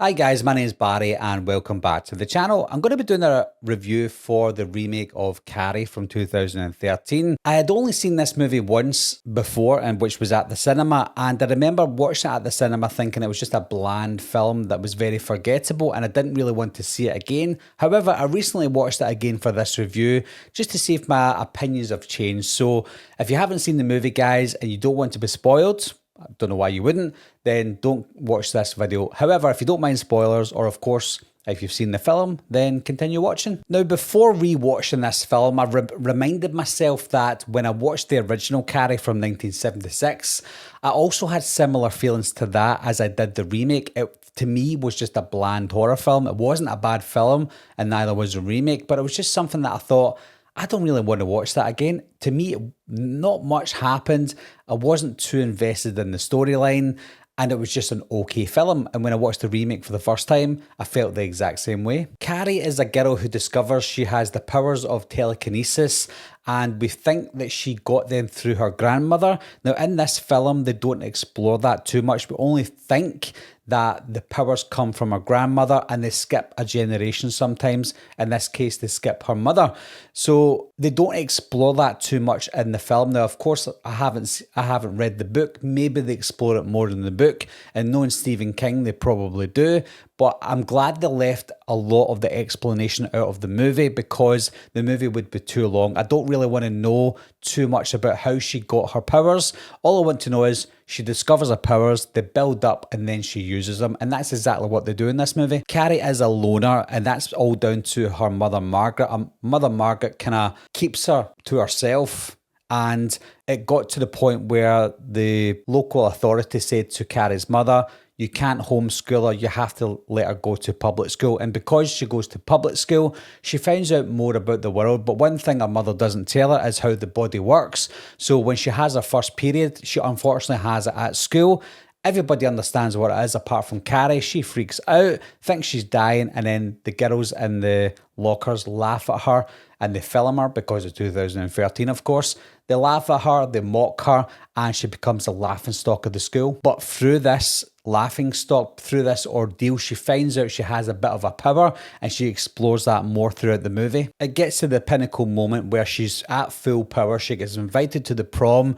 Hi guys, my name is Barry and welcome back to the channel. I'm going to be doing a review for the remake of Carrie from 2013. I had only seen this movie once before, and which was at the cinema, and I remember watching it at the cinema thinking it was just a bland film that was very forgettable and I didn't really want to see it again. However, I recently watched it again for this review just to see if my opinions have changed. So if you haven't seen the movie guys and you don't want to be spoiled, I don't know why you wouldn't, then don't watch this video. However, if you don't mind spoilers, or of course, if you've seen the film, then continue watching. Now, before re-watching this film, I reminded myself that when I watched the original Carrie from 1976, I also had similar feelings to that as I did the remake. It, to me, was just a bland horror film. It wasn't a bad film, and neither was the remake, but it was just something that I thought, I don't really want to watch that again. To me, not much happened. I wasn't too invested in the storyline, and it was just an okay film. And when I watched the remake for the first time, I felt the exact same way. Carrie is a girl who discovers she has the powers of telekinesis, and we think that she got them through her grandmother. Now, in this film, they don't explore that too much. We only think that the powers come from her grandmother, and they skip a generation sometimes. In this case, they skip her mother. So they don't explore that too much in the film. Now, of course, I haven't read the book. Maybe they explore it more in the book, and knowing Stephen King, they probably do. But I'm glad they left a lot of the explanation out of the movie, because the movie would be too long. I don't really want to know too much about how she got her powers. All I want to know is she discovers her powers, they build up, and then she uses them. And that's exactly what they do in this movie. Carrie is a loner, and that's all down to her mother, Margaret. Mother Margaret kind of keeps her to herself. And it got to the point where the local authority said to Carrie's mother, you can't homeschool her, you have to let her go to public school. And because she goes to public school, she finds out more about the world. But one thing her mother doesn't tell her is how the body works. So when she has her first period, she unfortunately has it at school. Everybody understands what it is apart from Carrie. She freaks out, thinks she's dying, and then the girls in the lockers laugh at her and they film her because it's 2013, of course. They laugh at her, they mock her, and she becomes a laughingstock of the school. But through this laughingstock, through this ordeal, she finds out she has a bit of a power, and she explores that more throughout the movie. It gets to the pinnacle moment where she's at full power. She gets invited to the prom.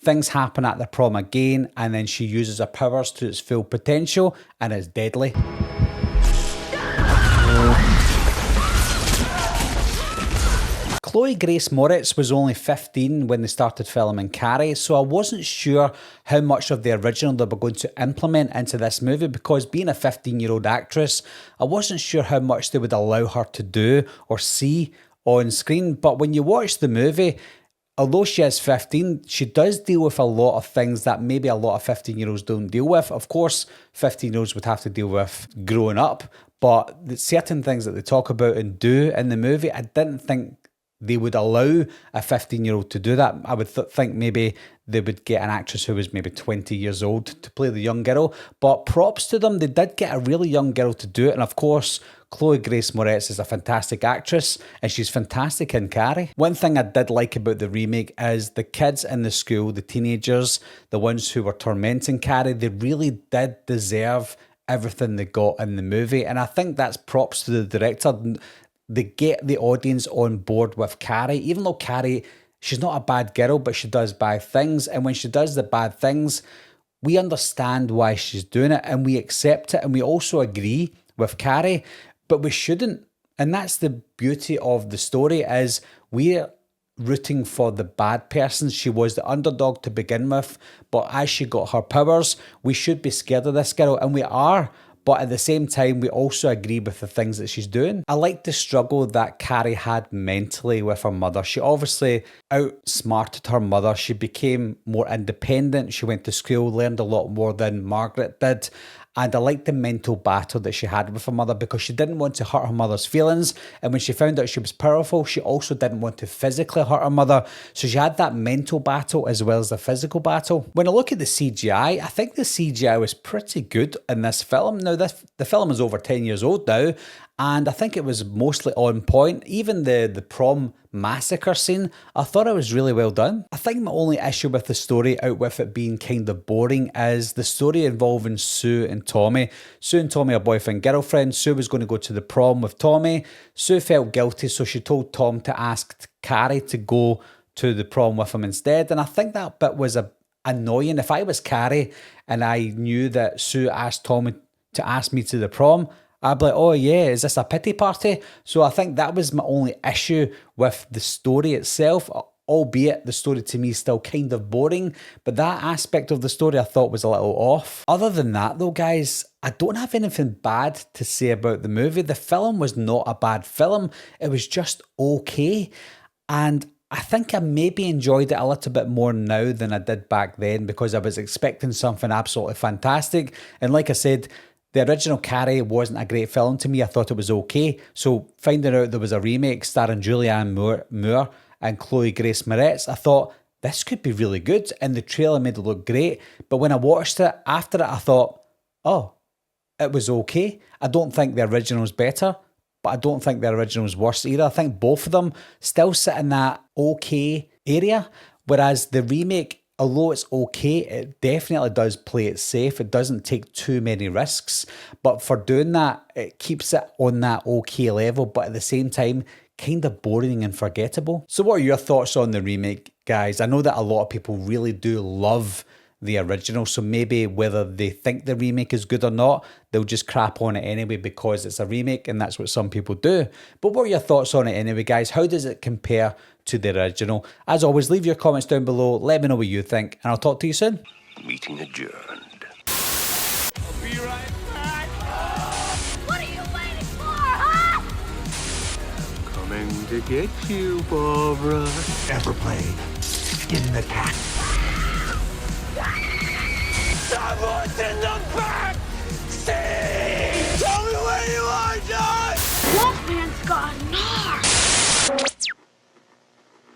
Things happen at the prom again, and then she uses her powers to its full potential, and it's deadly. Chloë Grace Moretz was only 15 when they started filming Carrie, so I wasn't sure how much of the original they were going to implement into this movie, because being a 15-year-old actress, I wasn't sure how much they would allow her to do or see on screen. But when you watch the movie, although she is 15, she does deal with a lot of things that maybe a lot of 15-year-olds don't deal with. Of course, 15-year-olds would have to deal with growing up, but the certain things that they talk about and do in the movie, I didn't think they would allow a 15-year-old to do that. I would think maybe they would get an actress who was maybe 20 years old to play the young girl. But props to them, they did get a really young girl to do it. And of course, Chloë Grace Moretz is a fantastic actress, and she's fantastic in Carrie. One thing I did like about the remake is the kids in the school, the teenagers, the ones who were tormenting Carrie, they really did deserve everything they got in the movie. And I think that's props to the director. They get the audience on board with Carrie, even though Carrie, she's not a bad girl, but she does bad things. And when she does the bad things, we understand why she's doing it, and we accept it, and we also agree with Carrie, but we shouldn't. And that's the beauty of the story, is we're rooting for the bad person. She was the underdog to begin with, but as she got her powers, we should be scared of this girl, and we are. But at the same time, we also agree with the things that she's doing. I like the struggle that Carrie had mentally with her mother. She obviously outsmarted her mother. She became more independent. She went to school, learned a lot more than Margaret did. And I liked the mental battle that she had with her mother, because she didn't want to hurt her mother's feelings. And when she found out she was powerful, she also didn't want to physically hurt her mother. So she had that mental battle as well as the physical battle. When I look at the CGI, I think the CGI was pretty good in this film. Now, the film is over 10 years old now, and I think it was mostly on point. Even the prom massacre scene, I thought it was really well done. I think my only issue with the story, out with it being kind of boring, is the story involving Sue and Tommy. Sue and Tommy are boyfriend girlfriend. Sue was going to go to the prom with Tommy. Sue felt guilty, so she told Tom to ask Carrie to go to the prom with him instead, and I think that bit was annoying. If I was Carrie and I knew that Sue asked Tommy to ask me to the prom, I'd be like, oh yeah, is this a pity party? So I think that was my only issue with the story itself, albeit the story to me is still kind of boring, but that aspect of the story I thought was a little off. Other than that though, guys, I don't have anything bad to say about the movie. The film was not a bad film, it was just okay, and I think I maybe enjoyed it a little bit more now than I did back then, because I was expecting something absolutely fantastic, and like I said, the original Carrie wasn't a great film to me. I thought it was okay. So finding out there was a remake starring Julianne Moore and Chloë Grace Moretz, I thought this could be really good, and the trailer made it look great. But when I watched it, after it, I thought, oh, it was okay. I don't think the original's better, but I don't think the original's worse either. I think both of them still sit in that okay area, whereas the remake, although it's okay, it definitely does play it safe. It doesn't take too many risks. But for doing that, it keeps it on that okay level, but at the same time, kind of boring and forgettable. So what are your thoughts on the remake, guys? I know that a lot of people really do love the original, so maybe whether they think the remake is good or not, they'll just crap on it anyway because it's a remake, and that's what some people do. But what are your thoughts on it anyway, guys? How does it compare to the original? As always, leave your comments down below, let me know what you think, and I'll talk to you soon. Meeting adjourned. I'll be right back. What are you waiting for, huh? Coming to get you, Barbara. Ever play Skin the Cat? Someone's in the back!